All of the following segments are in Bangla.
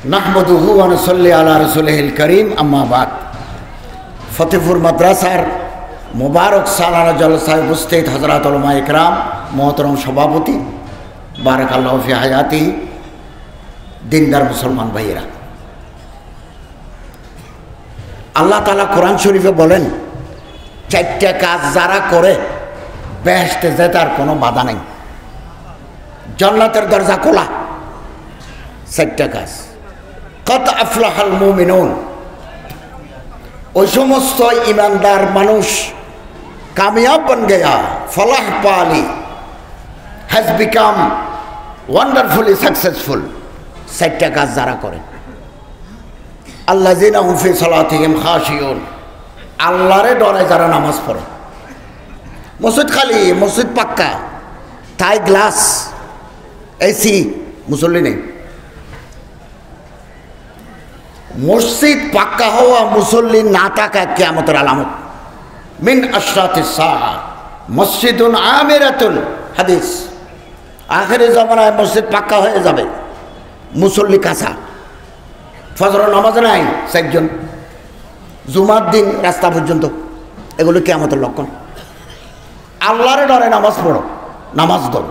নাহমাদুহু ওয়া নুসাল্লি আলা রাসূলিল কারীম আম্মা বাদ। ফতেপুর মাদ্রাসার মোবারক সালানা জলসায় উপস্থিত হযরত উলামা ইকরাম, মোহতরম সভাপতি, বারাকাল্লাহু ফি হায়াতি, দিনদার মুসলমান ভাইয়েরা, আল্লাহ তাআলা কোরআন শরীফে বলেন, চারটা কাজ যারা করে বেহেশতে যেতে কোনো বাধা নেই, জান্নাতের দরজা খোলা। চারটা কাজ। কদ আফলাহাল মুমিনুন, ওই সমস্ত ইমানদার মানুষ কামিয়াব বন গয়া, ফলাহ পালি, হ্যাজ বিকাম ওয়ান্ডারফুলি সাকসেসফুল। চারটা কাজ যারা করে, আল্লাযিনা হুম ফি সালাতিহিম খাশিউন, আল্লাহরে ডরে যারা নামাজ পড়ে। মসজিদ খালি, মসজিদ পাক্কা, তাই গ্লাস, এসি, মুসল্লি নেই। মসজিদ পাক্কা হওয়া, মুসল্লি না থাকা কিয়ামতের আলামত। মিন আশরাতিস সাআ মসজিদুন আমিরাতুন, হাদিস। আখিরি জামানায় মসজিদ পাক্কা হয়ে যাবে, মুসল্লি কাঁচা, ফজর নামাজ নাই চারজন, জুমার দিন রাস্তা পর্যন্ত, এগুলো কিয়ামতের লক্ষণ। আল্লাহরে ডরে নামাজ পড়ো, নামাজ ধরো।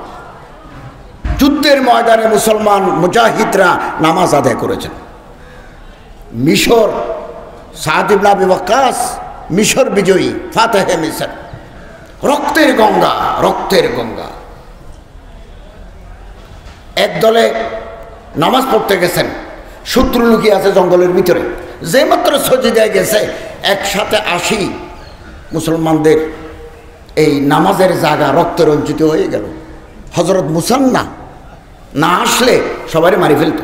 যুদ্ধের ময়দানে মুসলমান মুজাহিদরা নামাজ আদায় করেছেন। মিশর, সাদ ইবনে আবি ওয়াক্কাস মিশর বিজয়ী, ফাতেহে মিশর, রক্তের গঙ্গা, রক্তের গঙ্গা। একদলে নামাজ পড়তে গেছেন, শত্রু লুকিয়ে আছে জঙ্গলের ভিতরে, যে মাত্র সজিদায় গেছে, একসাথে 80 মুসলমানদের এই নামাজের জায়গা রক্তে রঞ্জিত হয়ে গেল। হযরত মুসা না আসলে সবারই মারি ফেলত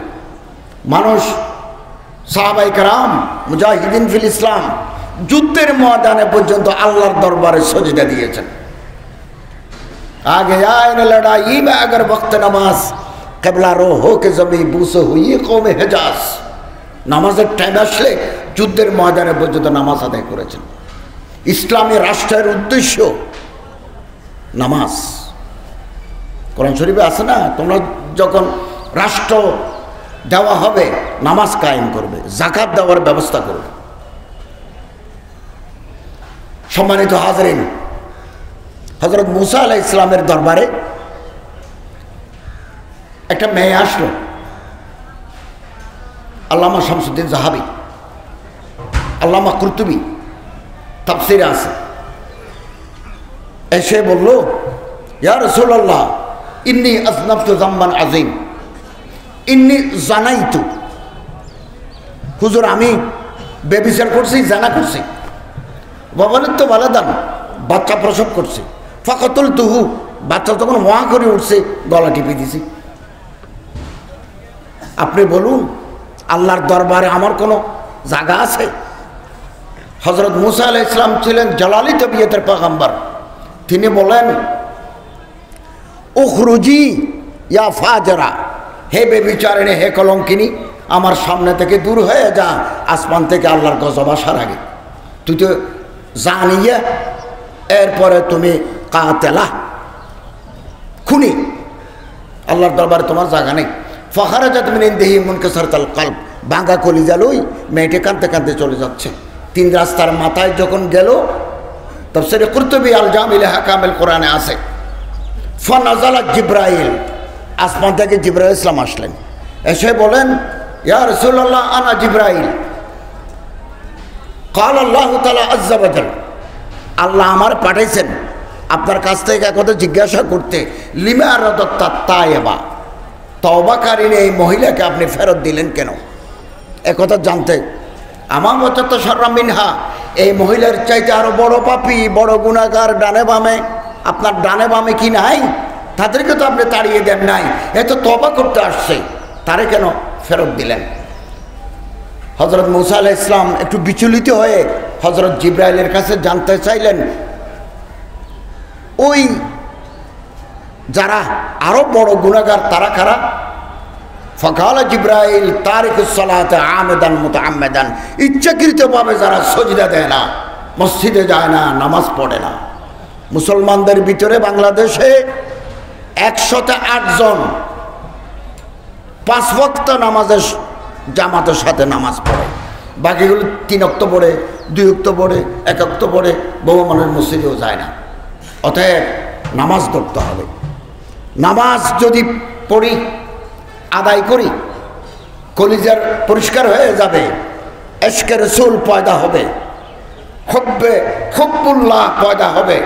মানুষ। সাহাবায়ে কেরাম, মুজাহিদিন ফিল ইসলাম যুদ্ধের ময়দানে পর্যন্ত আল্লাহর দরবারে সজিদা দিয়েছেন। আগে আয় না লড়াই মে अगर वक्त नमाज কেবলা রো হো কে জমি বুসে হুই কওমে হেজাজ। নামাজের টাইম আসলে যুদ্ধের ময়দানে পর্যন্ত নামাজ আদায় করেছেন। ইসলামী রাষ্ট্রের উদ্দেশ্য নামাজ। কোরআন শরীফে আছে না, তোমরা যখন রাষ্ট্র দেওয়া হবে নামাজ কায়েম করবে, যাকাত দেওয়ার ব্যবস্থা করবে। সম্মানিত হাজরিন, হযরত মুসা আলাইহিস সালামের দরবারে একটা মেয়ে আসলো, আল্লামা শামসুদ্দিন জাহাবি, আল্লামা কুরতুবী তাফসীরে আছে। এসে বলল, ইয়া রাসূলুল্লাহ, ইন্নী আযনাবতু যামবান আযীম, ইন্নী জানাইতু। হুজুর, আমি বেবিচার করছি, জানা করছি। বাবালিত ওয়ালাদান, বাচ্চা প্রসব করছি। ফাকাতুলতুহু, বাচ্চা তখন ওয়া করে উঠছে, গলা টিপে দিছি। আপনি বলুন, আল্লাহর দরবারে আমার কোনো জায়গা আছে? হযরত মুসা আলাইহিস সালাম ছিলেন জালালি তবিয়তের পয়গম্বর। তিনি বলেন, উখরুজি ইয়া ফাজরা, হে বেবিচারিণী, হে কলঙ্কিনী, আমার সামনে থেকে দূর হয়ে যা, আসমান থেকে আল্লাহর গজব আসার আগে। তুই তো জানিয়া, এরপরে তুমি কাতেলা, খুনি, আল্লাহর দরবারে তোমার জায়গা নেই। ফাখারাজাত মিন ইনদিহি মুনকাসারাতুল কলব, ভাঙা কলিজা লই মেয়েটি কাঁদতে কাঁদতে চলে যাচ্ছে। 3 রাস্তার মাথায় যখন গেল, তাফসীরে কুরতুবী আল জামিল হাকামিল কোরআনে আছে, ফানাজালা জিব্রাইল, আসমান থেকে জিব্রাইল ইসলাম আসলেন। এসে বলেন, ইয়া রাসূলুল্লাহ, আনা জিব্রাইল। ক্বাল আল্লাহু তাআলা আযজা ওয়া জাল, আল্লাহ আমার পাঠাইছেন আপনার কাছ থেকে কথা জিজ্ঞাসা করতে, লিমা রাদাত্তা তায়েবা, তওবাকারিনী এই মহিলাকে আপনি ফেরত দিলেন কেন? একথা জানতে। আমার মতো তো শাররা মিনহা, এই মহিলার চাইতে আরো বড় পাপী, বড় গুনাহগার ডানে বামে, আপনার ডানে বামে কি নাই? তাদেরকে তো আপনি তাড়িয়ে দেন নাই, এ তো তওবা করতে আসছে, তারে কেন ফেরত দিলেন? হযরত মুসা আলাইহিস সালাম একটু বিচলিত হয়ে হযরত জিব্রাইলের কাছে জানতে চাইলেন, ওই যারা আরো বড় গুনাহগার তারা কারা? ফাকালা জিব্রাইল, তারিকুস সালাতে আমেদান মুতাআম্মিদান, ইচ্ছাকৃতভাবে যারা সজদা দেয় না, মসজিদে যায় না, নামাজ পড়ে না। মুসলমানদের ভিতরে বাংলাদেশে 108 জন 5 ওয়াক্ত নামাজের জামাতের সাথে নামাজ পড়ে, বাকিগুলো 3 ওয়াক্ত পড়ে, 2 ওয়াক্ত পড়ে, 1 ওয়াক্ত পড়ে, বহু মানুষ মসজিদেও যায় না। অতএব নামাজ ধরতে হবে। নামাজ যদি পড়ি, আদায় করি, কলিজার পরিষ্কার হয়ে যাবে, ইশকে রাসূল পয়দা হবে, হুব্বুল্লাহ পয়দা হবে,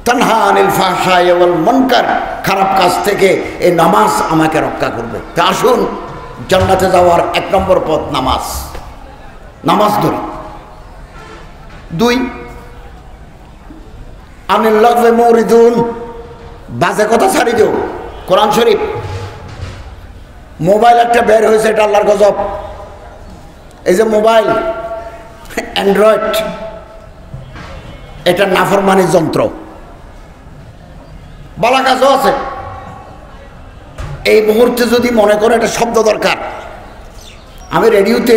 তানহা আনিল ফাহশাই ওয়াল মুনকার, খারাপ কাজ থেকে এই নামাজ আমাকে রক্ষা করবে। তা আসুন, জান্নাতে যাওয়ার 1 নম্বর পথ নামাজ। নামাজ ধরি। 2, আনিল লাগবে মুরিদুন, বাজে কথা ছাড়ি দিও। কোরআন শরীফ, মোবাইল একটা বের হয়েছে, এটা আল্লাহর গজব। এই যে মোবাইল অ্যান্ড্রয়েড, এটা নাফরমানির যন্ত্র, বালা কাজও আছে। এই মুহূর্তে যদি মনে করে একটা শব্দ দরকার, আমি রেডিওতে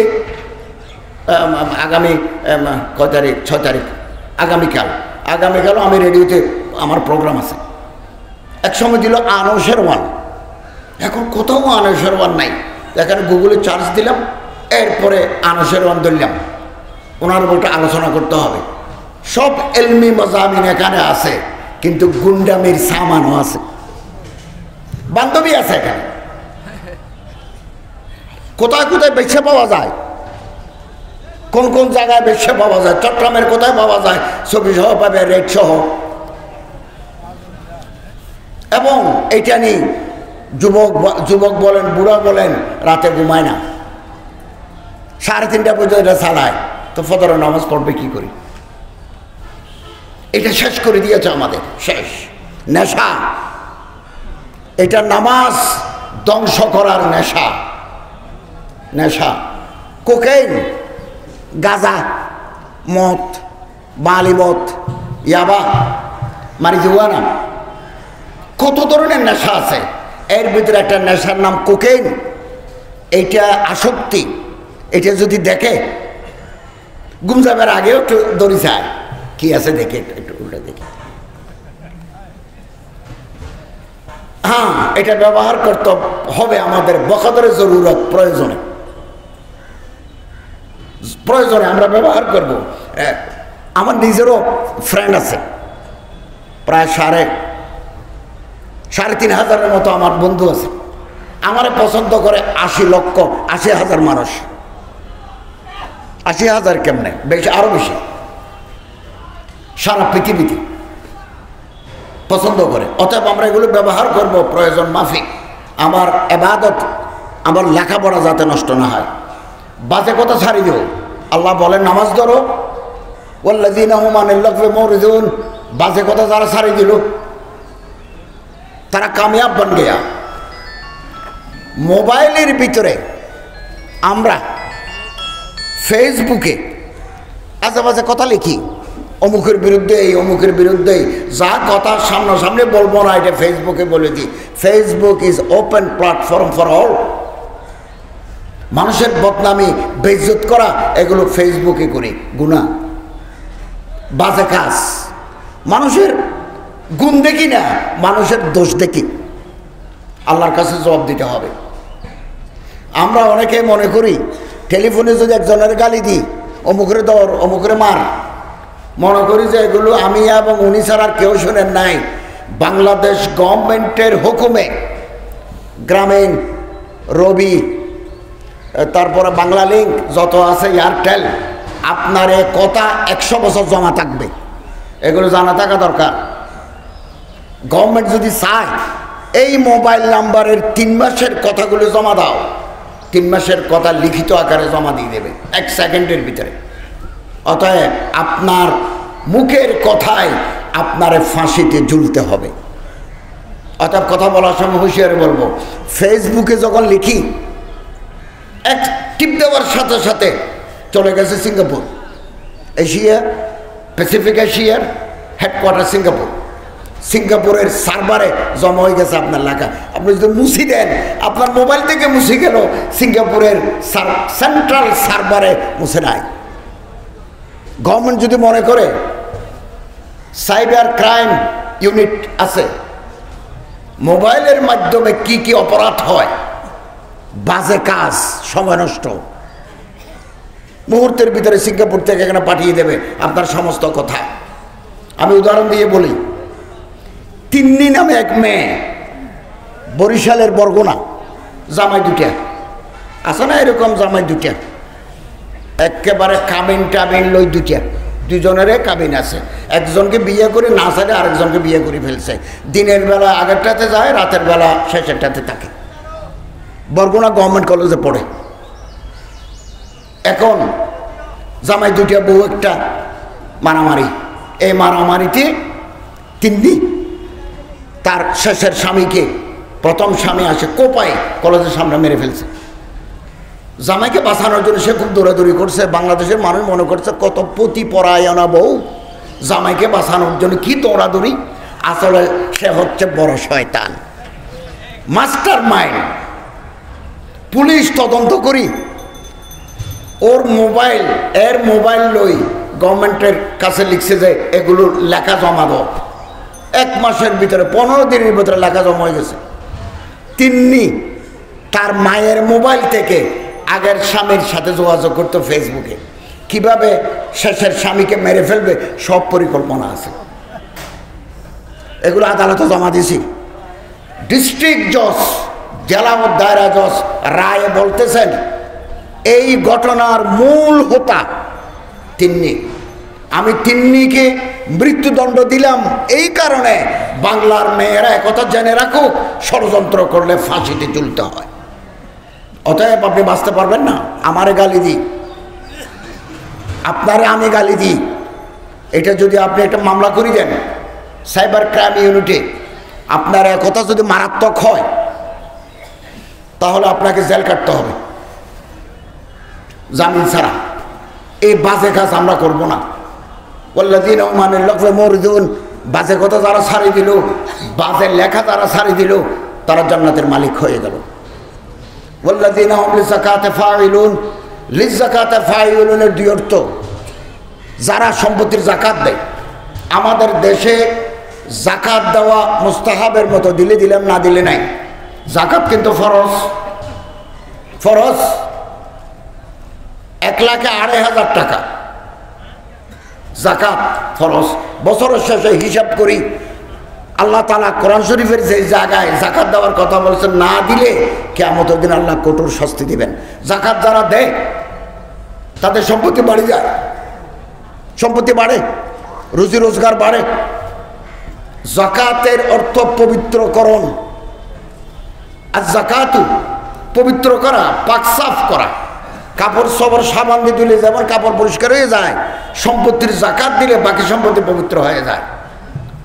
আগামী কয় তারিখ, 6 তারিখ, আগামীকালও আমি রেডিওতে আমার প্রোগ্রাম আছে। এক সময় দিল আনসের ওয়ান, এখন কোথাও আনসের ওয়ান নাই। এখানে গুগলে চার্জ দিলাম, এরপরে আনসের ওয়ান ধরলাম, ওনার বলটা আলোচনা করতে হবে। সব এলমি মজামিন এখানে আছে, কিন্তু গুন্ডামির সামানও আছে, বান্ধবী আছে এখানে। কোথায় কোথায় বেছে পাওয়া যায়, কোন কোন জায়গায় বেছে পাওয়া যায়, চট্টগ্রামের কোথায় পাওয়া যায়, ছবি সহ পাবে, রেট সহ। এবং এইটা নিয়ে যুবক বলেন, বুড়া বলেন, রাতে ঘুমায় না, 3:30 পর্যন্ত এটা চালায়। তো ফজরের নামাজ পড়বে কি করি? এটা শেষ করে দিয়েছে আমাদের, শেষ। নেশা, এটা নামাজ ধ্বংস করার নেশা। নেশা, কোকেইন, গাঁজা, মদ, বালিমদ, ইয়াবা, মারিজুয়ানা, কত ধরনের নেশা আছে। এর ভিতরে একটা নেশার নাম কোকেইন। এইটা আসক্তি। এটা যদি দেখে, ঘুম যাবার আগেও একটু দড়ি চায়, কি আছে দেখে, একটু উল্টা দেখে। হ্যাঁ, এটা ব্যবহার করতে হবে আমাদের বকদরে জরুরত, প্রয়োজনে আমরা ব্যবহার করব। আমার নিজেরও ফ্রেন্ড আছে, প্রায় 3,500 মতো আমার বন্ধু আছে। আমারে পছন্দ করে 80,000,000 মানুষ। 80,000 কেমনে, বেশি, আরো বেশি, সারা পৃথিবীতে পছন্দ করে। অতএব আমরা এগুলো ব্যবহার করব প্রয়োজন মাফিক। আমার ইবাদত, আমার লেখাপড়া যাতে নষ্ট না হয়। বাজে কথা ছাড়ি দিও। আল্লাহ বলেন নামাজ ধরো, ওয়াল্লাযীনা হুম আনিল লাগবি মুরিদুন, বাজে কথা যারা ছাড়ি দিল তারা কামিয়াব বন গেয়া। মোবাইলের ভিতরে আমরা ফেসবুকে আজে বাজে কথা লিখি, অমুকের বিরুদ্ধে, এই অমুকের বিরুদ্ধে, যা কথা সামনাসামনি বলবো না, এটা ফেসবুকে বলে দিই। Facebook is open platform for all. মানুষের বদনামি, বেইজ্জত করা, এগুলো ফেসবুকে করি, গুনাহ, বাজে কাজ। মানুষের গুণ দেখি না, মানুষের দোষ দেখি। আল্লাহর কাছে জবাব দিতে হবে। আমরা অনেকে মনে করি টেলিফোনে যদি একজনের গালি দিই, অমুকের দর, অমুকের মার, মনে করি যে এগুলো আমি এবং উনি ছাড়া আর কেউ শোনেন নাই। বাংলাদেশ গভর্নমেন্টের হুকুমে গ্রামীণ, রবি, তারপরে বাংলা লিঙ্ক যত আছে, এয়ারটেল, আপনার এ কথা 100 বছর জমা থাকবে। এগুলো জানা থাকা দরকার। গভর্নমেন্ট যদি চায় এই মোবাইল নাম্বারের 3 মাসের কথাগুলো জমা দাও, 3 মাসের কথা লিখিত আকারে জমা দিয়ে দেবে 1 সেকেন্ডের ভিতরে। অতএব আপনার মুখের কথায় আপনারে ফাঁসিতে ঝুলতে হবে। অতএব কথা বলার সময় হুঁশিয়ারি বলবো, ফেসবুকে যখন লিখি, এক টিপ দেওয়ার সাথে সাথে চলে গেছে সিঙ্গাপুর। এশিয়া, প্যাসিফিক এশিয়ার হেডকোয়ার্টার সিঙ্গাপুর। সিঙ্গাপুরের সার্ভারে জমা হয়ে গেছে আপনার লেখা। আপনি যদি মুছি দেন, আপনার মোবাইল থেকে মুছে গেল, সিঙ্গাপুরের সেন্ট্রাল সার্ভারে মুছে নাই। গভর্নমেন্ট যদি মনে করে সাইবার ক্রাইম ইউনিট আছে, মোবাইলের মাধ্যমে কি কি অপরাধ হয়, বাজে কাজ, সময় নষ্ট। মুহূর্তের ভিতরে সিঙ্গাপুর থেকে এখানে পাঠিয়ে দেবে আপনার সমস্ত কথা। আমি উদাহরণ দিয়ে বলি, তিন্নি নামে এক মেয়ে, বরিশালের বরগুনা, জামাই দুটা আছে না এরকম, জামাই দুটা একেবারে কাবিন টাবিন লই দুটা, দুজনের কাবিন আছে। একজনকে বিয়ে করে না সারে আরেকজনকে বিয়ে করে ফেলছে। দিনের বেলা আগেরটাতে যায়, রাতের বেলা শেষেরটাতে থাকে। বরগুনা গভর্নমেন্ট কলেজে পড়ে। এখন জামাই দুটা, বউ একটা, মারামারি। এই মারামারিতে তিন্নি তার শেষের স্বামীকে, প্রথম স্বামী আসে কোপায় কলেজের সামনে মেরে ফেলছে। জামাইকে বাঁচানোর জন্য সে খুব দৌড়াদৌড়ি করছে। বাংলাদেশের মানুষ মনে করছে কত পতি পরায়ণা বউ, জামাইকে বাঁচানোর জন্য কি দৌড়াদৌড়ি। আসলে সে হচ্ছে বড় শয়তান, মাস্টার মাইন্ড। পুলিশ তদন্ত করি, ওর মোবাইল, এর মোবাইল লই গভর্নমেন্টের কাছে লিখছে যে এগুলো লেখা জমা দাও। 1 মাসের ভিতরে, 15 দিনের ভিতরে লেখা জমা হয়ে গেছে। তিন্নি তার মায়ের মোবাইল থেকে আগের স্বামীর সাথে যোগাযোগ করতো ফেসবুকে, কিভাবে শেষের স্বামীকে মেরে ফেলবে সব পরিকল্পনা আছে। এগুলো আদালতে জমা দিয়েছি। ডিস্ট্রিক্ট জজ, জেলা ও দায়রা জজ রায়ে বলতেছেন এই ঘটনার মূল হোতা তিন্নি। আমি তিন্নিকে মৃত্যুদণ্ড দিলাম এই কারণে বাংলার মেয়েরা একথা জেনে রাখুক, ষড়যন্ত্র করলে ফাঁসিতে ঝুলতে হয়। অতএব আপনি বাঁচতে পারবেন না। আমারে গালি দিই, আপনারে আমি গালি দিই, এটা যদি আপনি একটা মামলা করে দেন সাইবার ক্রাইম ইউনিটে, আপনার একথা যদি মারাত্মক হয় তাহলে আপনাকে জেল কাটতে হবে জামিন ছাড়া। এই বাজে কাজ আমরা করব না। ওয়াল্লাযীনা হুম আনিল লাগwi মুরিদুন, বাজে কথা যারা ছাড়ি দিল, বাজে লেখা যারা ছাড়ি দিল, তারা জান্নাতের মালিক হয়ে গেল। ওয়াল্লাযীনা হুম লিযাকাতি ফাইলুন, লিযাকাতি ফাইলুনের দুই অর্থ, যারা সম্পত্তির যাকাত দেয়। আমাদের দেশে যাকাত দেওয়া মুস্তাহাবের মতো, দিলে দিলাম না দিলে নাই। যাকাত কিন্তু ফরজ, ফরজ। 1,02,500 টাকা যাকাত ফরজ। বছরের শেষে হিসাব করি, আল্লাহ তাআলা কোরআন শরীফের যে জায়গায় যাকাত দেওয়ার কথা বলছেন, না দিলে কিয়ামতের দিন আল্লাহ কঠোর শাস্তি দিবেন। যাকাত যারা দেয় তাদের সম্পত্তি বাড়ে যায়, সম্পত্তি বাড়ে, রুজি রোজগার বাড়ে। যাকাতের অর্থ পবিত্রকরণ। আর যাকাতু পবিত্র করা, পাক সাফ করা। কাপড় সবর সাবান দিয়ে দিলে যেমন কাপড় পরিষ্কার হয়ে যায়, সম্পত্তির যাকাত দিলে বাকি সম্পত্তি পবিত্র হয়ে যায়।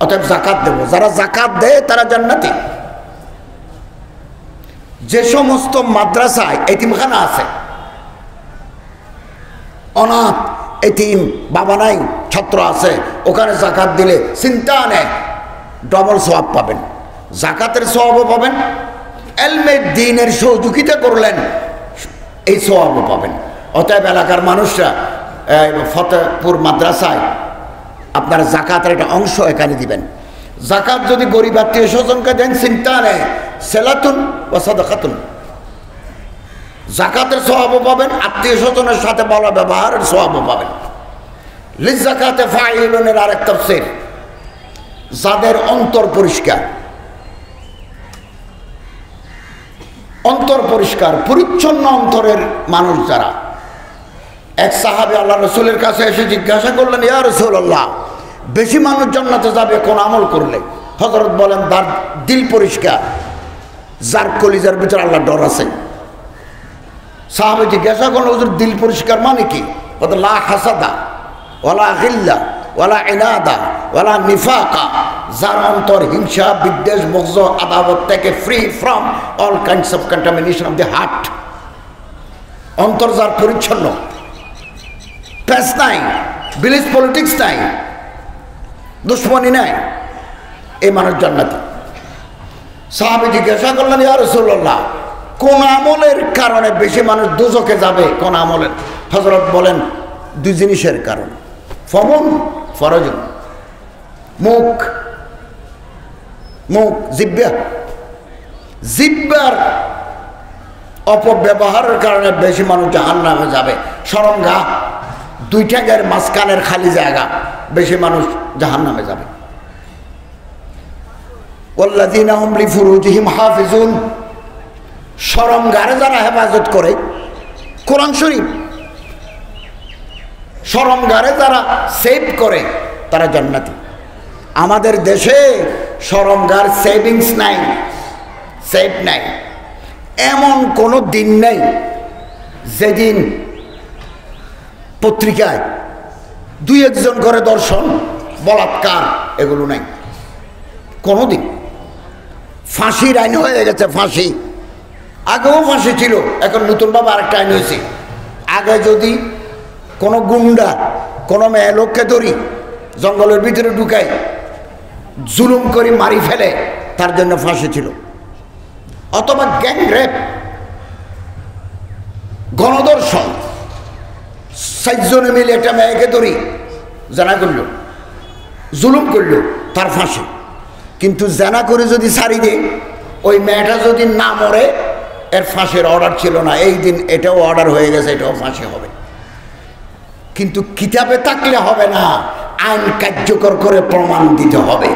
অতএব যাকাত দেব, যারা যাকাত দেয় তারা জান্নাতি। যে সমস্ত মাদ্রাসায় এতিমখানা আছে, অনাথ এতিম বাবা নাই ছাত্র আছে, ওখানে যাকাত দিলে চিন্তা নেই, ডবল সওয়াব পাবেন। যাকাতের সওয়াবও পাবেন, এলমে দ্বীনের সহযোগিতা করলেন এই সওয়াবও পাবেন। অতএব এলাকার মানুষরা ফতেপুর মাদ্রাসায় আপনার যাকাতের একটা অংশ এখানে দিবেন। যাকাত যদি গরিব আত্মীয় স্বজনকে দেন, চিন্তা নেই, সেলাতুন ও সাদাকাতুন। যাকাতের সওয়াবও পাবেন, আত্মীয় স্বজনের সাথে ভালো ব্যবহারের সওয়াবও পাবেন। লিযাকাতি ফাইলুনের আরেক তাফসীর, যাদের অন্তর পরিষ্কার, অন্তর পরিষ্কার পরিচ্ছন্ন অন্তরের মানুষ যারা। এক সাহাবী আল্লাহ রসুলের কাছে এসে জিজ্ঞাসা করলেন, ইয়া রাসূলুল্লাহ, বেশি মানুষ জান্নাতে যাবে কোন আমল করলে? হযরত বলেন, তার দিল পরিষ্কার, যার কলিজার ভিতরে আল্লাহ ডর আছে। সাহাবী জিজ্ঞাসা করলেন, হুজুর দিল পরিষ্কার মানে কি? বলে, লা হাসাদা ওয়ালা গিল্লা ওয়ালা ইনাদা ওয়ালা নিফাকা, যার অন্তর হিংসা বিদ্বেষ বগজ আদাবত থেকে free from all kinds of contamination of the heart. অন্তর যার পরিচ্ছন্ন, প্যাস নাই, বিলিজ পলিটিক্স নাই, দুশ্মনী নাই, এই মানুষ জান্নাতি। সাহাবী জিজ্ঞাসা করলেন, ইয়া রাসূলুল্লাহ, কোন আমলের কারণে বেশি মানুষ দোজখে যাবে? কোন আমলের? হযরত বলেন, দুই জিনিসের কারণে। ফমন ফরজুন, মুখ, মুখ, জিহ্বা, জিহ্বার অপব্যবহারের কারণে বেশি মানুষ জাহান্নামে যাবে। শরমগা দুই ঠ্যাঙের মাঝখানের খালি জায়গা, বেশি মানুষ জাহান্নামে যাবে। ওয়াল্লাযীনা হুম লিফুরুজিহিম হাফিজুন, শরমগারে যারা হেফাজত করে, কোরআন শরীফ, শরমগারে যারা সেভ করে তারা জান্নাতি। আমাদের দেশে শরমগার সেভিংস নাই, সেভ নাই। এমন কোনো দিন নেই যেদিন পত্রিকায় দুই একজন করে দর্শন, বলাৎকার, এগুলো নাই কোনো দিন। ফাঁসির আইন হয়ে গেছে, ফাঁসি। আগেও ফাঁসি ছিল, এখন নতুনভাবে আরেকটা আইন হয়েছে। আগে যদি কোনো গুন্ডা কোনো মেয়ে লোককে ধরি জঙ্গলের ভিতরে ঢুকাই জুলুম করে মারি ফেলে, তার জন্য ফাঁসি ছিল। অথবা গ্যাং রেপ, গণধর্ষণ, ৬০ জনে মিলে একটা মেয়েকে ধরি জানা করলো, জুলুম করলো, তার ফাঁসি। কিন্তু জানা করে যদি ছাড়ি দেয়, ওই মেয়েটা যদি না মরে, এর ফাঁসির অর্ডার ছিল না, এই দিন এটাও অর্ডার হয়ে গেছে, এটাও ফাঁসি হবে। কিন্তু কিতাবে থাকলে হবে না, আইন কার্যকর করে প্রমাণ দিতে হবে।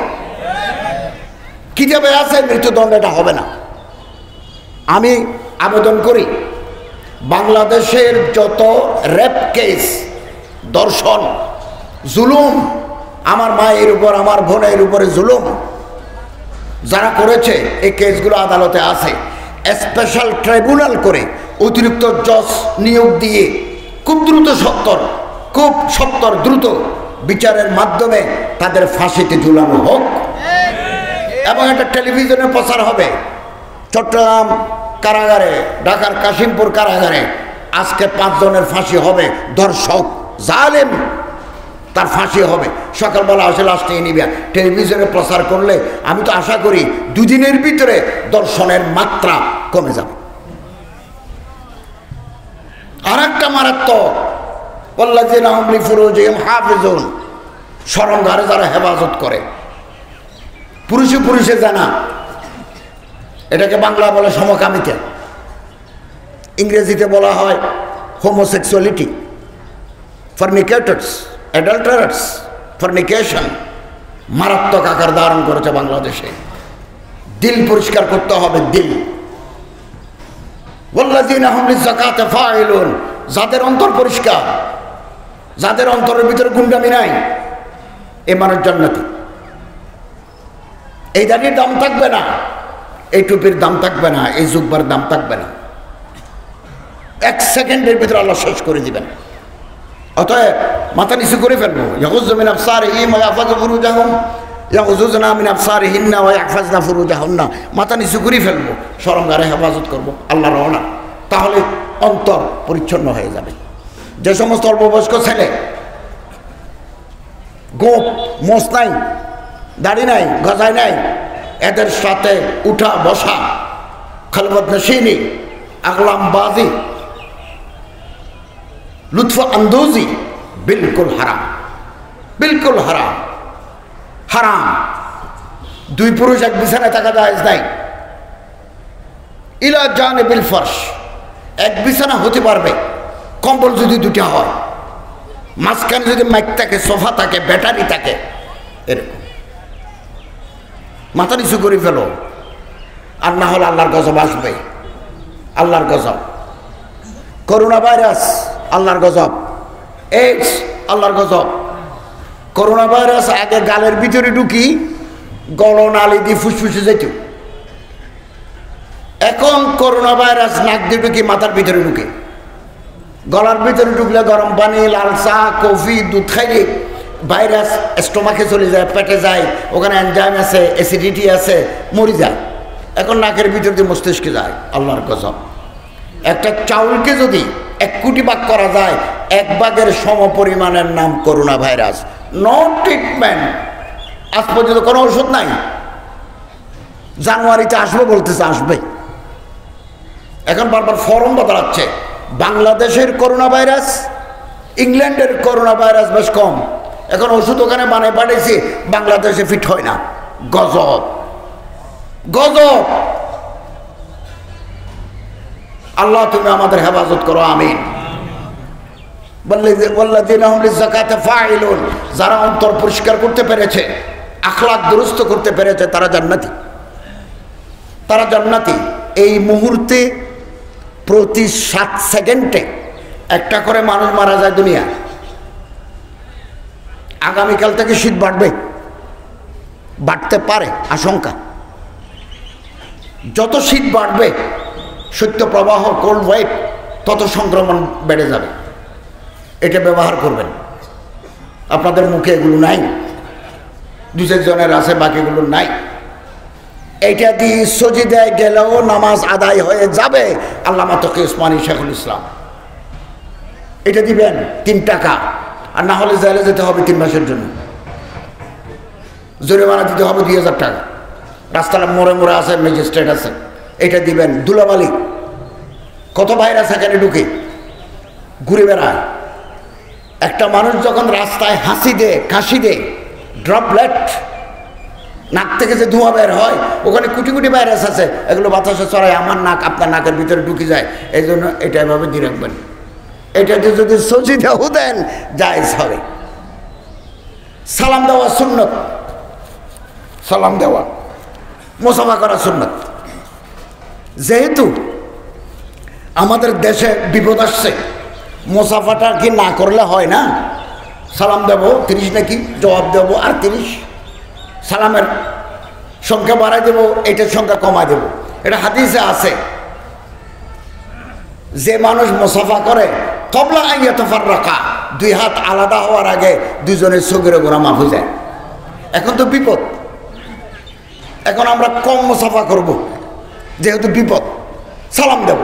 কিতাবে আছে মৃত্যুদণ্ড, এটা হবে না। আমি আবেদন করি বাংলাদেশের যত রেপ কেস, ধর্ষণ, জুলুম, আমার মায়ের উপর আমার বোনের উপরে জুলুম যারা করেছে, এই কেসগুলো আদালতে আছে। স্পেশাল ট্রাইব্যুনাল করে অতিরিক্ত জজ নিয়োগ দিয়ে খুব দ্রুত বিচারের মাধ্যমে তাদের ফাঁসিতে ঝুলানো হোক। এবং একটা টেলিভিশনে প্রচার হবে, চট্টগ্রাম কারাগারে, ঢাকার কাশিমপুর কারাগারে আজকে 5 জনের ফাঁসি হবে, ধর্ষক জালেম, তার ফাঁসি হবে। সকালবেলা আসে লাশ নিয়ে নিবে, টেলিভিশনে প্রচার করলে আমি তো আশা করি 2 দিনের ভিতরে দর্শনের মাত্রা কমে যাবে। আর একটা মারাত্মক, ওয়াল্লাযীনা হুম লিফুরুজিহিম হাফিজুন, শরমগারে যারা হেফাজত করে, পুরুষে পুরুষে জানা, এটাকে বাংলা বলে সমকামিতা, ইংরেজিতে বলা হয় হোমোসেক্সুয়ালিটি, ফর্নিকেটরস, অ্যাডাল্টারার্স, ফর্নিকেশন মারাত্মক আকার ধারণ করেছে বাংলাদেশে। দিল পরিষ্কার করতে হবে, দিল। ওয়াল্লাযীনা হুম লিযাকাতি ফাইলুন, যাদের অন্তর পরিষ্কার, যাদের অন্তরের ভিতরে গুন্ডামি নাই, এ মানুষ জান্নাতি। এই দাড়ির দাম থাকবে না, এই টুপির দাম থাকবে না, এই জুব্বার দাম থাকবে না। 1 সেকেন্ডের ভিতরে আল্লাহ শেষ করে দিবেন। অতএব মাথা নিচু করে ফেলবো। ইয়াগুযু মিন আবসারিহিম ওয়া ইয়াহফাযু ফুরুজাহুম ইয়াগুযুনা মিন আবসারিহিন্না ওয়া ইয়াহফাযনা ফুরুজাহুন্না, মাথা নিচু করে ফেলবো, শরমগারে হেফাজত করবো আল্লাহর রহমত। তাহলে অন্তর পরিচ্ছন্ন হয়ে যাবে। যে সমস্ত অল্পবয়স্ক ছেলে গোপ, মোষ নাই, দাড়ি নাই, গজায় নাই, এদের সাথে উঠা বসা, খালবত নশিনী, আগলামবাজি, লুৎফ আন্দোজি বিলকুল হারাম, বিলকুল হারাম, হারাম। 2 পুরুষ এক বিছানায় থাকা জায়েজ নাই। ইলা জানিবিল ফারশ, এক বিছানা হতে পারবে, কম্বল যদি 2টা হয়, মাঝখানে যদি মাইক থাকে, সোফা থাকে, ব্যাটারি থাকে, এরকম। মাথা নিচু করে ফেলো, আর না হলে আল্লাহর গজব আসবে, আল্লাহর গজব। করোনা ভাইরাস, আল্লাহর গজব। এইডস, আল্লাহর গজব। করোনা ভাইরাস আগে গালের ভিতরে ঢুকি গলনালী দিয়ে ফুসফুসে যেত, এখন করোনা ভাইরাস নাক দিয়ে ঢুকি মাথার ভিতরে ঢুকে। গলার ভিতরে ঢুকলে গরম পানি, লাল চা, কফি, দুধ খাইলে ভাইরাস স্টোমাকে চলে যায়, পেটে যায়, ওখানে এনজাইম আছে, অ্যাসিডিটি আছে, মরে যায়। এখন নাকের ভিতর দিয়ে মস্তিষ্কে যায়, আল্লাহর গজব। একটা চাউলকে যদি 1 কোটি ভাগ করা যায়, 1 ভাগের সমপরিমাণের নাম করোনা ভাইরাস। নো ট্রিটমেন্ট, আজ পর্যন্ত কোনো ওষুধ নাই। জানুয়ারিতে আসবে বলতেছে, আসবে। এখন বারবার ফরম বদলাচ্ছে। বাংলাদেশের করোনা ভাইরাস, ইংল্যান্ডের করোনা ভাইরাস বেশ কম। এখন ওষুধ ওখানে বানায় পাঠিয়েছি, বাংলাদেশে ফিট হয় না। গজব, গজব। আল্লাহ তুমি আমাদের হেফাজত করো, আমিন। যারা অন্তর পরিষ্কার করতে পেরেছে, আখলাক দুরুস্ত করতে পেরেছে, তারা জান্নাতি, তারা জান্নাতি। এই মুহূর্তে প্রতি 7 সেকেন্ডে একটা করে মানুষ মারা যায় দুনিয়া। আগামীকাল থেকে শীত বাড়বে, বাড়তে পারে আশঙ্কা। যত শীত বাড়বে, শৈত্য প্রবাহ, কোল্ড ওয়েভ, তত সংক্রমণ বেড়ে যাবে। এটা ব্যবহার করবেন। আপনাদের মুখে এগুলো নাই, 2-4 জনের আছে, বাকিগুলো নাই। এইটা দিয়ে সজিদায় গেলেও নামাজ আদায় হয়ে যাবে। আল্লামা তকি উসমানী শেখুল ইসলাম, এটা দিবেন 3 টাকা, আর না হলে জেলে যেতে হবে 3 মাসের জন্য, জরিমানা দিতে হবে 2000 টাকা। রাস্তাটা মোড়ে মোড়ে আছে, ম্যাজিস্ট্রেট আছে, এটা দিবেন। ধুলাবালি, কত ভাইরাস এখানে ঢুকে ঘুরে বেড়ায়। একটা মানুষ যখন রাস্তায় হাসি দেয়, কাশি দেয়, ড্রপলেট, নাক থেকে যে ধোঁয়া বের হয়, ওখানে কোটি কোটি ভাইরাস আছে, এগুলো বাতাসে ছড়ায়, আমার নাক আপনার নাকের ভিতরে ঢুকে যায়। এই জন্য এটা এভাবে দিয়ে রাখবেন। এটাতে যদি সজিদাও দেন জায়েজ হবে। সালাম দেওয়া সুন্নত, সালাম দেওয়া, মুসাফা করা সুন্নত। যেহেতু আমাদের দেশে বিপদ আসছে, মুসাফাটা কি না করলে হয় না? সালাম দেব 30 নাকি, জবাব দেব আর 30, সালামের সংখ্যা বাড়াই দেব, এটার সংখ্যা কমাই দেব। এটা হাদিসে আছে, যে মানুষ মুসাফা করে কবলা আইয়া তাফাররাকা, 2 হাত আলাদা হওয়ার আগে 2 জনের সগীরা গুনাহ মাফ হয়ে যায়। এখন তো বিপদ, এখন আমরা কম মুসাফা করব, যেহেতু বিপদ। সালাম দেব,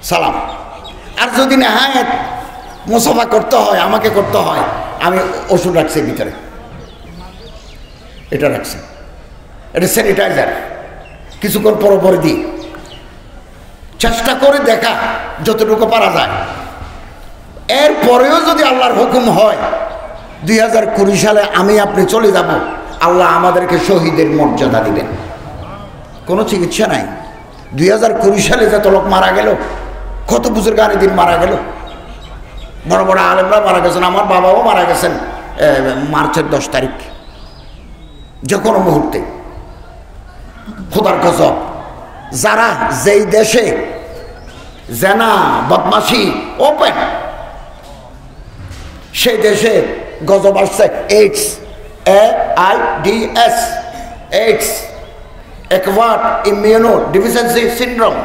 সালাম। আর যদি নেহায়েত মুসাফা করতে হয়, আমাকে করতে হয়, আমি ওষুধ রাখছি ভিতরে, এটা রাখছি, এটা স্যানিটাইজার, কিছুক্ষণ পরে দিই। চেষ্টা করে দেখা যতটুকু পারা যায়। এরপরেও যদি আল্লাহর হুকুম হয় 2020 সালে আমি আপনি চলে যাব, আল্লাহ আমাদেরকে শহীদের মর্যাদা দিবেন, কোনো চিকিৎসা নাই। 2020 সালে যত লোক মারা গেল, কত বুজুর্গানি দিন মারা গেল, বড় বড় আলেমরা মারা গেছেন। আমার বাবাও মারা গেছেন মার্চের 10 তারিখ, যে কোনো মুহূর্তে। খোদার কসম, যারা যেই দেশে জেনা বদমাশি ওপেন, সেই দেশে গজব আসছে AIDS, AIDS, AIDS, acquired immuno deficiency syndrome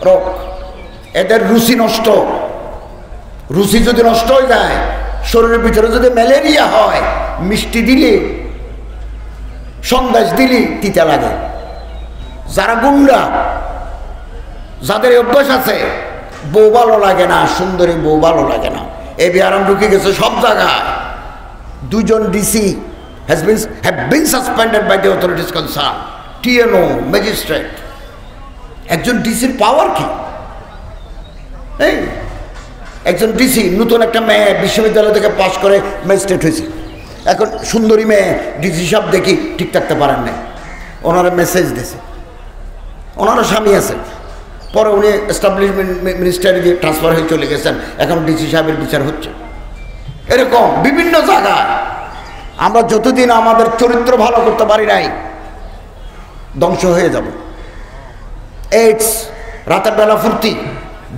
রোগ। এদের রুচি নষ্ট, রুচি যদি নষ্ট হয়ে যায়, শরীরের ভিতরে যদি ম্যালেরিয়া হয়, মিষ্টি দিলে, সন্দেশ দিলে তিতা লাগে। যারা গুন্ডা, যাদের অভ্যাস আছে, বউ ভালো লাগে না, সুন্দরী বউ ভালো লাগে না, এই বিহারাম ঢুকে গেছে সব জায়গায়। 2 জন DC have been suspended by the authorities concerned, TNO, magistrate. একজন ডিসির পাওয়ার কি? এই একজন ডিসি, নতুন একটা মেয়ে বিশ্ববিদ্যালয় থেকে পাশ করে ম্যাজিস্ট্রেট হয়েছে। এখন সুন্দরী মেয়ে, ডিসি সাহেব দেখি ঠিক থাকতে পারেন না, ওনারা মেসেজ দিয়েছে, ওনারা স্বামী আছে, পরে উনি এস্টাবলিশমেন্ট মিনিস্টারি দিয়ে ট্রান্সফার হয়ে চলে গেছেন, এখন ডিসি সাহেবের বিচার হচ্ছে। এরকম বিভিন্ন জায়গায় আমরা যতদিন আমাদের চরিত্র ভালো করতে পারি নাই, ধ্বংস হয়ে যাব। এইডস, রাতের বেলা ফুর্তি,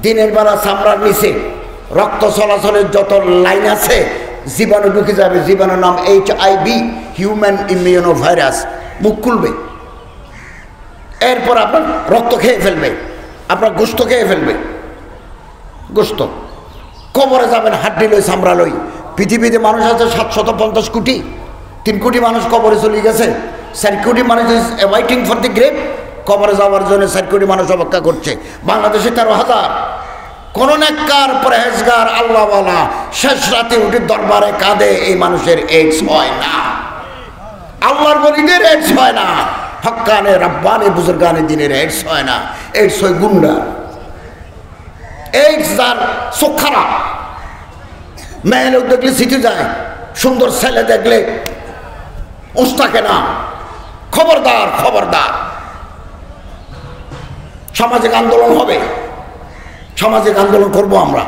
দিনের বেলা চামড়ার নিচে রক্ত চলাচলের যত লাইন আছে, জীবাণু ঢুকে যাবে। জীবাণুর নাম HIV, হিউম্যান ইমিউনো ভাইরাস। মুখ খুলবে, এরপর আপনার রক্ত খেয়ে ফেলবে, আপনার গোস্ত খেয়ে ফেলবে, গোস্ত। কবরে যাবেন হাড্ডি লই, চামড়া লই। পৃথিবীতে মানুষ আছে 750 কোটি, 3 কোটি মানুষ কবরে চলে গেছে, 4 কোটি মানুষ is waiting for the grave. কবরে যাওয়ার জন্য 4 কোটি মানুষ অপেক্ষা করছে। বাংলাদেশে 13,000। কোন নেককার পরহেজগার আল্লাহওয়ালা শেষ রাতে উঠে দরবারে কাঁদে, এই মানুষের এইডস হয় না, আল্লাহর ওলিদের এইডস হয় না, হক্কানে রব্বানি বুজুর্গানে দিনের এইডস হয় না। এইডস হয় গুন্ডা, এইডস যার চোখ খারাপ, মেয়ে লোক দেখলে সিটে যায়, সুন্দর ছেলে দেখলে ওস্তাকে না। খবরদার, খবরদার। সামাজিক আন্দোলন হবে, সামাজিক আন্দোলন করব, আমরা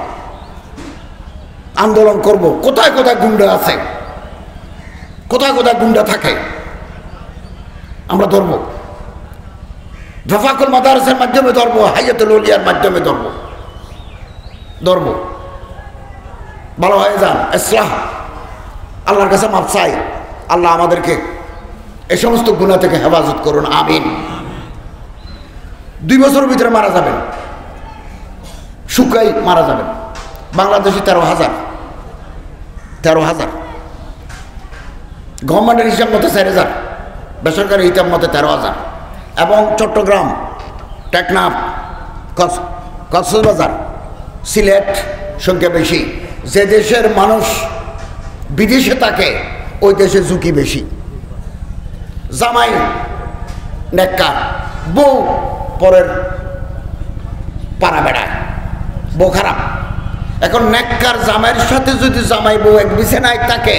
আন্দোলন করব। কোথায় কোথায় গুন্ডা আছে, কোথায় কোথায় গুন্ডা থাকে আমরা ধরব। রফাকুল মাদারসের মাধ্যমে ধরবো, হাইয়াতুল উলিয়ার মাধ্যমে ধরব। ভালো হয়ে যান, ইসলাহ, আল্লাহর কাছে মাফ চাই। আল্লাহ আমাদেরকে এই সমস্ত গুনাহ থেকে হেফাজত করুন, আমিন। 2 বছরের ভিতরে মারা যাবেন, শুকাই মারা যাবেন। বাংলাদেশে 13,000 গভর্নমেন্টের হিসাব মতো 4,000, বেসরকারি হিসাব মতো 13,000। এবং চট্টগ্রাম, টেকনাফ, কক্সবাজার, সিলেট সংখ্যা বেশি। যে দেশের মানুষ বিদেশে থাকে ওই দেশে ঝুঁকি বেশি। জামাই নেককার, বউ পরের পাড়া বেড়ায়, বউ খারাপ। এখন নেককার জামাইয়ের সাথে যদি জামাই বউ এক বিছানায় থাকে,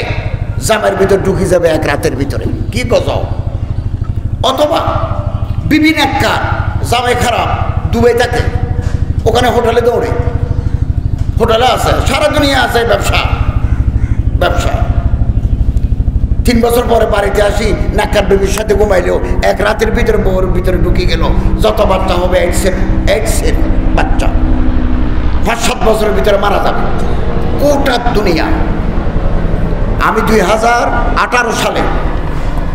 জামাইয়ের ভিতর ঢুকি যাবে এক রাতের ভিতরে, কি গজাও। অথবা বিবি নেককার, জামাই খারাপ, দুবাই থাকে, ওখানে হোটেলে দৌড়ে, হোটেলে আছে, সারা দুনিয়া আছে, ব্যবসা। 3 বছর পরে বাড়িতে আসি, নাক্কার বেবির সাথে ঘুমাইলেও এক রাতের ভিতরে বউর ভিতরে ঢুকে গেল, যত বাচ্চা হবে এইডসের বাচ্চা, 5-7 বছরের ভিতরে মারা যাবে গোটা দুনিয়া। আমি 2018 সালে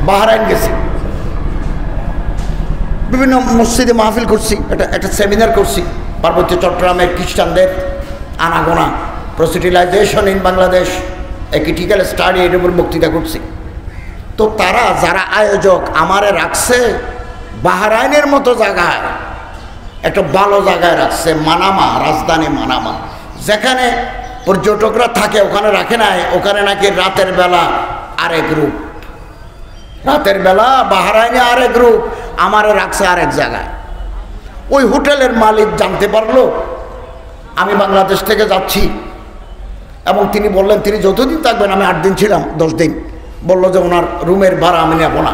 বাহরাইন গেছি, বিভিন্ন মসজিদে মাহফিল করছি, একটা সেমিনার করছি পার্বত্য চট্টগ্রামের খ্রিস্টানদের আনাগোনা, proselytization in Bangladesh, a critical study, এর উপর বক্তৃতা করছি। তো তারা যারা আয়োজক আমারে রাখছে বাহরাইনের মতো জায়গায়, একটা ভালো জায়গায় রাখছে, মানামা, রাজধানী মানামা, যেখানে পর্যটকরা থাকে ওখানে রাখে নাই। ওখানে নাকি রাতের বেলা আরেক রূপ, রাতের বেলা বাহরাইনে আরেক রূপ, আমারে রাখছে আরেক জায়গায়। ওই হোটেলের মালিক জানতে পারলো আমি বাংলাদেশ থেকে যাচ্ছি, এবং তিনি বললেন তিনি যতদিন থাকবেন, আমি 8 দিন ছিলাম, 10 দিন, বললো যে ওনার রুমের ভাড়া আমি নেব না,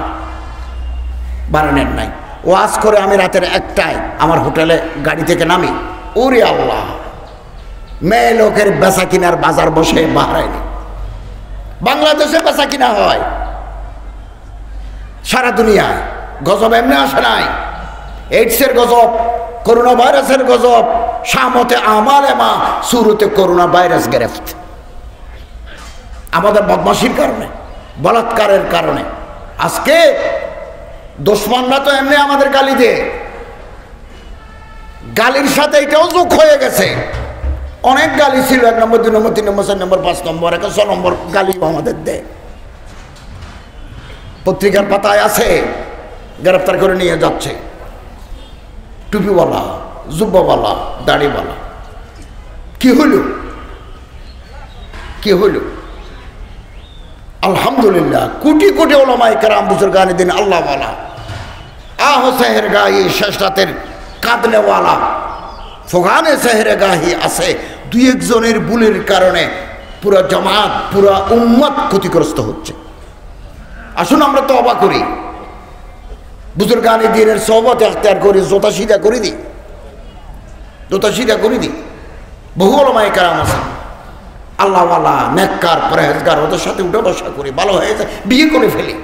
ভাড়া নেন নাই। ওয়াজ করে আমি রাতের 1টায় আমার হোটেলে গাড়ি থেকে নামি, ওরে আল্লাহ, মেয়ে লোকের বেচা কিনার বাজার বসে বাহরাইনে। বাংলাদেশে বেচা কিনা হয়, সারা দুনিয়ায় গজব এমনি আসে নাই। এইডসের গজব, করোনা ভাইরাসের গজব, শামতে আমালে মা শুরুতে করোনা ভাইরাস গ্রেফত, আমাদের বদমাশির কারণে, বলাৎকারের কারণে। আজকে দুশমনরা তো এমনি আমাদের গালি দেয়, গালির সাথে এটাও যোগ হয়ে গেছে। অনেক গালি ছিল, 1 নম্বর, 2 নম্বর, 3 নম্বর, 4 নম্বর, 5 নম্বর, 6 নম্বর গালি আমাদের দেয়। পত্রিকার পাতায় আছে, গ্রেফতার করে নিয়ে যাচ্ছে টুপিওয়ালা, জুব্বাওয়ালা, দাড়িওয়ালা। কি হইল? আলহামদুলিল্লাহ, কোটি কোটি ওলামায়ে কেরাম বুজুর্গানে দিন আল্লাহওয়ালা, আহ সেহের গাহি, শেষ রাতের কাঁদনেওয়ালা, ফোগানে সেহের গাহি আছে। 2-1 জনের ভুলের কারণে পুরা জামাত, পুরা উম্মত ক্ষতিগ্রস্ত হচ্ছে। আসুন আমরা তওবা করি, বুজুর্গানে দিনের সোহবত এখতিয়ার করি, জোতা সিধা করে দিই। বহু ওলামায়ে কেরাম আছে আল্লাহওয়ালা, নেককার, পরহেজগার, ওদের সাথে উঠে বসা করি, ভালো হয়ে যায়, বিয়ে করে ফেলি,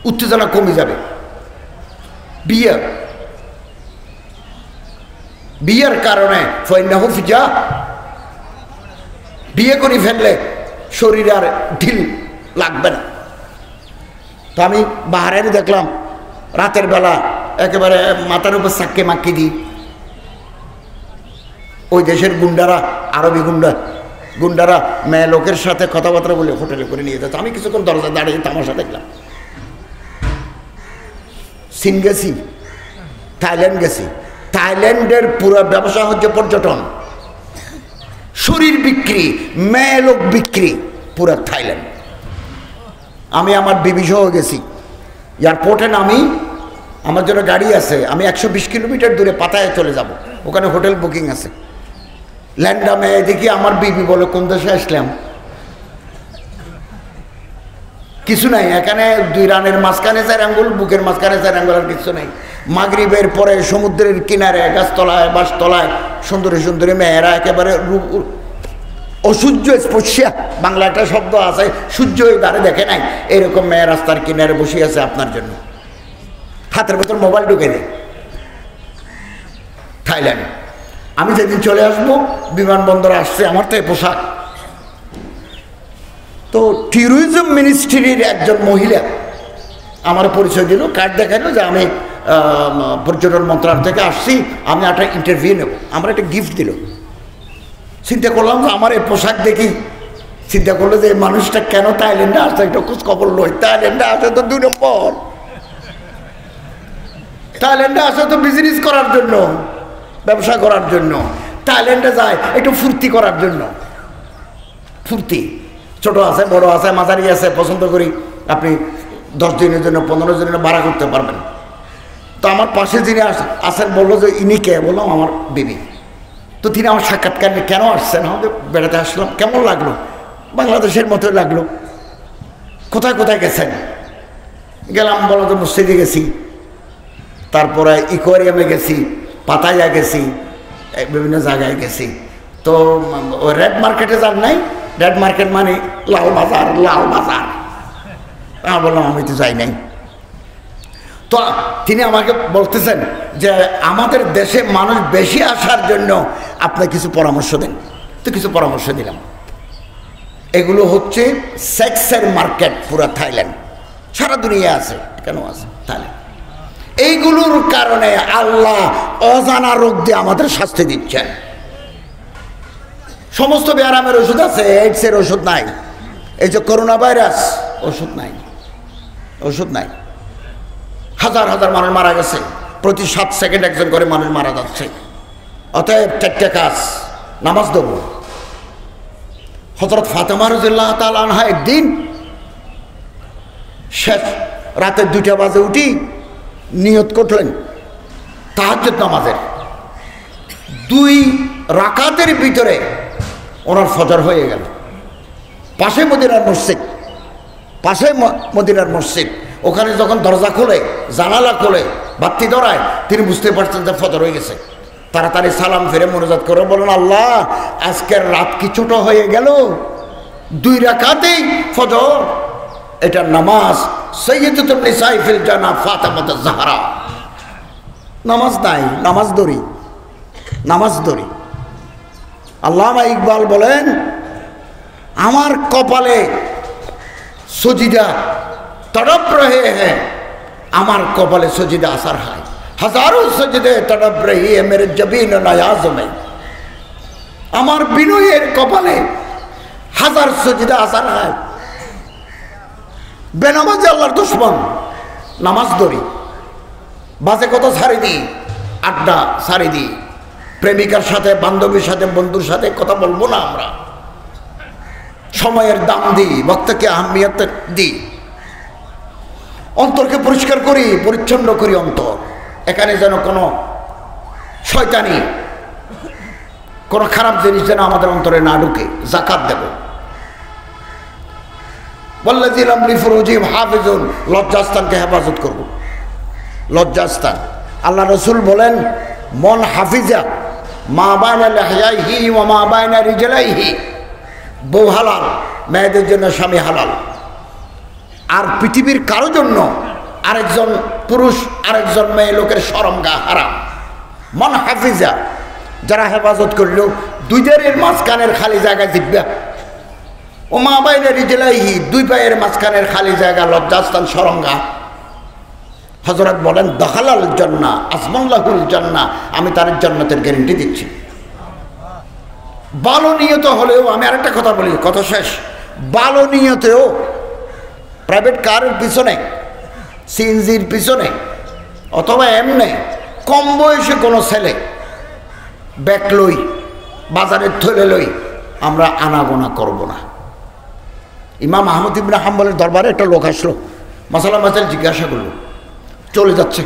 উত্তেজনা কমে যাবে। বিয়ের কারণে ফাইন্নাহু ফিজা, বিয়ে করে ফেললে শরীরে আর ঢিল লাগবে না। তো আমি বাহরাইনে দেখলাম রাতের বেলা একেবারে মাথার উপর সাক্কে মাক্কি দিই, ওই দেশের গুন্ডারা, আরবি গুন্ডারা মেয়ে লোকের সাথে কথাবার্তা বলে হোটেলে করে নিয়ে যাচ্ছে। আমি কিছুক্ষণ দরজা দাঁড়িয়ে তামাশা দেখলাম। চীন গেছি, থাইল্যান্ড গেছি, থাইল্যান্ডের পুরো ব্যবসা হচ্ছে পর্যটন, শরীর বিক্রি, মেয়ে লোক বিক্রি, পুরো থাইল্যান্ড। আমি আমার বিবি সহ গেছি, এয়ারপোর্টে নামি, আমার জন্য গাড়ি আছে, আমি 120 কিলোমিটার দূরে পাতায় চলে যাব, ওখানে হোটেল বুকিং আছে। ল্যান্ডামে দেখি আমার বিবি বলে কোন দেশে আসলাম, কিছু নাই, এখানে 2 রানের মাঝখানে 4 আঙ্গুল, বুকের মাঝখানে 4 আঙ্গুল, আর কিছু নাই। মাগরিবের পরে সমুদ্রের কিনারে গাছতলায় বাঁশতলায় সুন্দরী সুন্দরী মেয়েরা একেবারে অসূর্য স্পর্শিয়া, বাংলা একটা শব্দ আছে, সূর্য দ্বারে দেখে নাই, এরকম মেয়ে রাস্তার কিনারে বসে আছে আপনার জন্য, হাতের ভেতর মোবাইল ঢুকে দেয়। থাইল্যান্ড আমি যেদিন চলে আসবো বিমানবন্দরে আসছে আমার তো এই পোশাক। তো ট্যুরিজম মিনিস্ট্রির একজন মহিলা আমার পরিচয় দিল, কার্ড দেখালো যে আমি পর্যটন মন্ত্রণালয় থেকে আসছি, আমি একটা ইন্টারভিউ নেব, আমার একটা গিফট দিল। চিন্তা করলাম যে আমার এই পোশাক দেখি চিন্তা করলো যে মানুষটা কেন থাইল্যান্ডে আসছে, একটা খোঁজ খবর লই। থাইল্যান্ডে আসে তো 2 নম্বর, থাইল্যান্ডে আসে তো বিজনেস করার জন্য, ব্যবসা করার জন্য। থাইল্যান্ডে যায় একটু ফুর্তি করার জন্য, ফুর্তি। ছোট আছে, বড় আছে, মাঝারি আছে, পছন্দ করি। আপনি 10 দিনের জন্য 15 দিনের জন্য ভাড়া করতে পারবেন। তো আমার পাশে যিনি আসেন বললো যে ইনি কে? বললাম আমার বিবি। তো তিনি আমার সাক্ষাৎকার নিয়ে কেন আসছেন? আমাদের বেড়াতে আসলাম। কেমন লাগলো? বাংলাদেশের মতোই লাগলো। কোথায় কোথায় গেছেন? গেলাম, বলো তো মসজিদে গেছি, তারপরে ইকোয়ারিয়ামে গেছি, পাতায়া গেছি, বিভিন্ন জায়গায় গেছি। তো রেড মার্কেটে যান নাই? রেড মার্কেট মানে লাল বাজার, লাল বাজার। আমি বললাম আমি তো যাই নাই। তো তিনি আমাকে বলতেছেন যে আমাদের দেশে মানুষ বেশি আসার জন্য আপনি কিছু পরামর্শ দেন। তো কিছু পরামর্শ দিলাম। এগুলো হচ্ছে সেক্সের মার্কেট পুরো থাইল্যান্ড, সারা দুনিয়া আছে, কেন আছে থাইল্যান্ড। এইগুলোর কারণে আল্লাহ অজানা রোগ দিয়ে আমাদের শাস্তি দিচ্ছেন। সমস্ত ব্যায়ামের ওষুধ আছে, এইডসের ওষুধ নাই। এই যে করোনা ভাইরাস, ওষুধ নাই, ওষুধ নাই। হাজার হাজার মানুষ মারা গেছে, প্রতি 7 সেকেন্ড একজন করে মানুষ মারা যাচ্ছে। অতএব 4টে কাজ, নামাজ দেবো। হযরত ফাতেমা রাদিয়াল্লাহু তাআলা আনহা একদিন শেষ রাতে 2টা বাজে উঠি নিয়ত করলেন তাহাজ্জুদ নামাজের। 2 রাকাতের ভিতরে ওনার ফজর হয়ে গেল। পাশে মদিনার মসজিদ, পাশে মদিনার মসজিদ। ওখানে যখন দরজা খোলে, জানালা খোলে, বাতি ধরায়, তিনি বুঝতে পারছেন যে ফজর হয়ে গেছে। তাড়াতাড়ি সালাম ফিরে মোনাজাত করে বলেন, আল্লাহ আজকের রাত কি ছোট হয়ে গেল? 2 রাকাতেই ফজর। এটা নামাজ। সাইয়্যিদাতুন নিসাই ফিল জান্নাহ ফাতেমাতুজ জাহরা। নামাজ নাই, নামাজ ধরি, নামাজ ধরি। আল্লামা ইকবাল বলেন, আমার কপালে সজিদা তড়প রহে হ্যাঁ, আমার কপালে সজিদা আসার হয়। হাজারো সজিদে তড়প রহি है मेरे जबीन नयाज में। আমার বিনয়ের কপালে হাজার সজিদা আসার হয়। বেনামাজি আল্লাহর দুশমন। নামাজ ধরি, বাজে কথা ছাড়ি দিই, আড্ডা ছাড়ি দিই, প্রেমিকার সাথে, বান্ধবীর সাথে, বন্ধুর সাথে কথা বলবো না। আমরা সময়ের দাম দিই, বক্তাকে আহমিয়ত দিই, অন্তরকে পরিষ্কার করি, পরিচ্ছন্ন করি অন্তর। এখানে যেন কোনো শয়তানি, কোনো খারাপ জিনিস যেন আমাদের অন্তরে না ঢুকে। যাকাত দেব। ওয়াল্লাযীনা হুম লিফুরুজিহিম হাফিজুন, লজ্জাস্থানকে হেফাজত করব। লজ্জাস্থান, আল্লাহ রাসূল বলেন, মন হাফিজা মা বাইনা লিহয়াইহি ওয়া মা বাইনা রিজলাইহি। বউ হালাল, মেয়েদের জন্য স্বামী হালাল। আর পৃথিবীর কারো জন্য আরেকজন পুরুষ আরেকজন মেয়ে লোকের শরমগা হারাম। মন হাফিজা, যারা হেফাজত করলো 2 জারের মাঝখানের খালি জায়গা জিব্বা, ও মা বাইনা রিজলাইহি, 2 পায়ের মাঝখানের খালি জায়গা লজ্জাস্থান, শরমগা। হযরত বলেন, দখালাল জান্নাহ আজমাল্লাহুল জান্নাহ, আমি তার জান্নাতের গ্যারান্টি দিচ্ছি। ভালো নিয়ত হলেও, আমি আরেকটা কথা বলি, কথা শেষ। ভালো নিয়তেও প্রাইভেট কারের পিছনে, সিএনজির পিছনে, অথবা এমনি কম বয়সে কোনো ছেলে ব্যাগ লই, বাজারের থলে লই, আমরা আনাগোনা করব না। ইমাম আহমদ ইবনে হাম্বলের দরবারে একটা লোক আসলো, মাসালা মাসাল জিজ্ঞাসা করলো, চলে যাচ্ছে।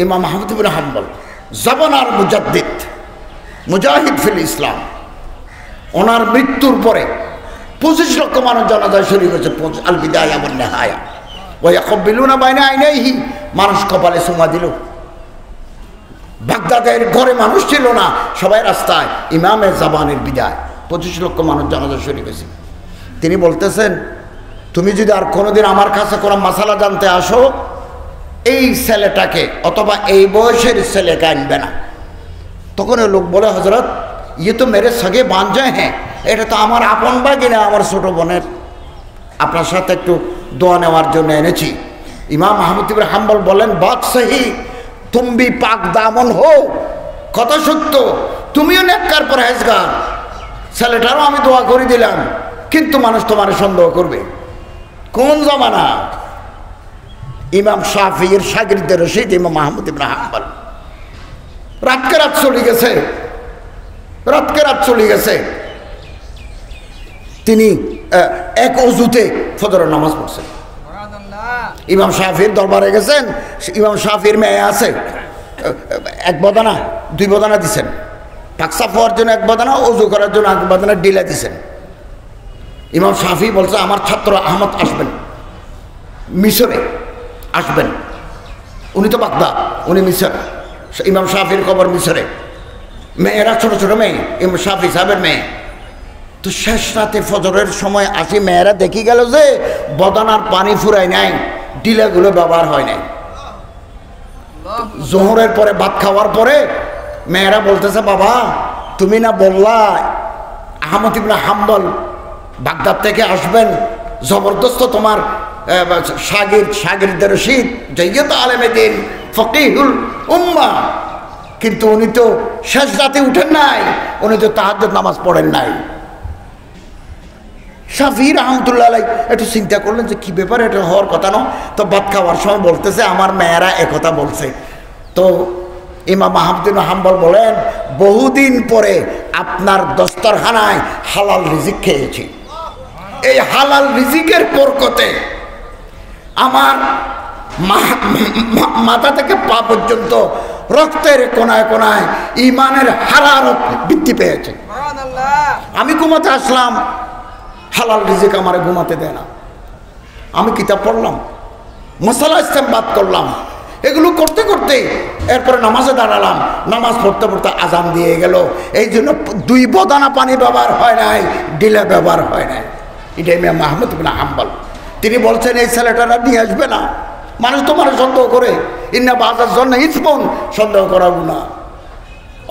ইমাম আহমদ ইবনে হাম্বল জামানার মুজাদ্দিদ, মুজাহিদ ফিল ইসলাম। ওনার মৃত্যুর পরে 25 লক্ষ মানুষ জানাজায় শরীক হয়েছে। আল বিদায়া ওয়ান নিহায়া ওয়া ইয়াকবিলুনা বাইনা আইনাইহি, মানুষ কপালে চুমা দিল। বাগদাদের ঘরে মানুষ ছিল না, সবাই রাস্তায়। ইমামে জাবানের বিদায়, 25 লক্ষ মানুষ জানাজা শরীক হয়েছে। তিনি বলতেছেন, তুমি যদি আর কোনোদিন আমার কাছে কোনো মাসালা জানতে আসো, এই ছেলেটাকে অথবা এই বয়সের ছেলেকে আনবে না। তখন ওই লোক বলে, হজরত ইয়ে তো মেরে সগে বাঞ্জে হ্যাঁ, এটা তো আমার আপন বাগিনা, আমার ছোট বোনের, আপনার সাথে একটু দোয়া নেওয়ার জন্য এনেছি। ইমাম আহমদ ইবনে হাম্বল বলেন, বাত সহি, তুমি ভি পাক দামন হো, কথা সত্য, তুমিও নেককার পরহেজগার, ছেলেটারও আমি দোয়া করে দিলাম, কিন্তু মানুষ তোমার সন্দেহ করবে। কোন জামানা? ইমাম শাফিঈর শাগির্দে রশিদ ইমাম আহমদ ইবনে হাম্বল। রাতকে রাত চলে গেছে, রাতকে রাত চলে গেছে। তিনি এক অজুতে ফজরের নামাজ পড়ছেন। ইমাম শাফির দরবারে গেছেন, ইমাম শাফির মেয়ে আছে, এক বদানা 2 বদানা দিছেন, পাকসা হওয়ার জন্য 1 বদানা, অজু করার জন্য 1 বদানা ডিলা দিছেন। ইমাম শাফি বলছে, আমার ছাত্র আহমদ আসবেন, মিশরে আসবেন। উনি তো বাগদাদ, উনি মিশর। ইমাম শাফির কবর মিশরে। মেয়েরা ছোট ছোট মেয়ে, ইমাম শাফি সাহেবের মেয়ে। তো শেষ রাতে ফজরের সময় আসি, মেয়েরা দেখি গেল যে বদানার পানি ফুরায় নাই, ডিলাগুলো ব্যবহার হয় নাই। জোহরের পরে ভাত খাওয়ার পরে মেয়েরা বলতেছে, বাবা তুমি না বললা আহমদ ইবনে হাম্বল বাগদাদ থেকে আসবেন, জবরদস্ত তোমার শাগির্দে রশিদ, জাইয়্যিদ আলেমে দিন, ফকিহুল উম্মাহ, কিন্তু উনি তো শেষ রাতে উঠেন নাই, উনি তো তাহাজ্জুদ নামাজ পড়েন নাই। শাফি রহমতুল্লাহ আলাইহি একটু চিন্তা করলেন যে কি ব্যাপার, এটা হওয়ার কথা নয়। তো ভাত খাওয়ার সময় বলতেছে, আমার মেয়েরা একথা বলছে। তো ইমাম আহমদ ইবনে হাম্বল বলেন, বহুদিন পরে আপনার দস্তরখানায় হালাল রিজিক খেয়েছি। এই হালাল রিজিকের বরকতে আমার মাথা থেকে পা পর্যন্ত রক্তের কোনায় কোনায় ইমানের হারারত বৃদ্ধি পেয়েছে। আমি ঘুমাতে আসলাম, হালাল রিজিক আমারে ঘুমাতে দেয় না। আমি কিতাব পড়লাম, মাসালা ইস্তেমবাদ করলাম, এগুলো করতে করতে এরপরে নামাজে দাঁড়ালাম। নামাজ পড়তে পড়তে আজান দিয়ে গেল। এই জন্য 2 বদানা পানি ব্যবহার হয় নাই, ডিলা ব্যবহার হয় নাই। এটা ইমাম আহমদ ইবনে হাম্বল। তিনি বলছেন, এই ছেলেটারা নিয়ে আসবে না, মানুষ তোমার সন্দেহ করে। ইন্না বাজার জন্য ইসমন, সন্দেহ করা গুনাহ।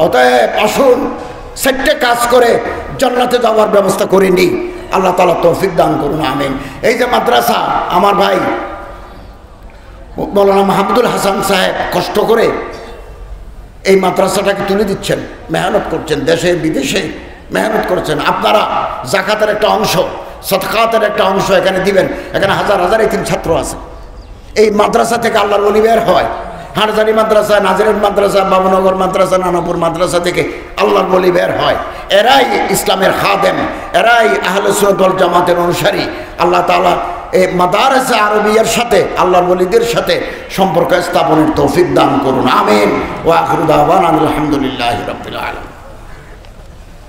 অতএব আসুন 4টে কাজ করে জান্নাতে যাওয়ার ব্যবস্থা করে নিই। আল্লাহ তাআলা তৌফিক দান করুন, আমিন। এই যে মাদ্রাসা, আমার ভাই মৌলানা মাহমুদুল হাসান সাহেব কষ্ট করে এই মাদ্রাসাটাকে তুলে দিচ্ছেন, মেহনত করছেন, দেশে বিদেশে মেহনত করছেন। আপনারা জাকাতের একটা অংশ, সদকাতের একটা অংশ এখানে দিবেন। এখানে হাজার হাজার এতিম ছাত্র আছে। এই মাদ্রাসা থেকে আল্লাহর ওলি বের হয়। হাটজারি মাদ্রাসা, নাজিরের মাদ্রাসা, বাবুনগর মাদ্রাসা, নানাপুর মাদ্রাসা থেকে আল্লাহর ওলি বের হয়। এরাই ইসলামের খাদেম, এরাই আহলে সুন্নাত ওয়াল জামাতের অনুসারী। আল্লাহ তাআলা এই মাদারিস আরবিয়ার সাথে, আল্লাহর ওলিদের সাথে সম্পর্ক স্থাপনের তৌফিক দান করুন, আমিন। ওয়া আখিরু দাওয়ানা আলহামদুলিল্লাহি রাব্বিল আলামিন।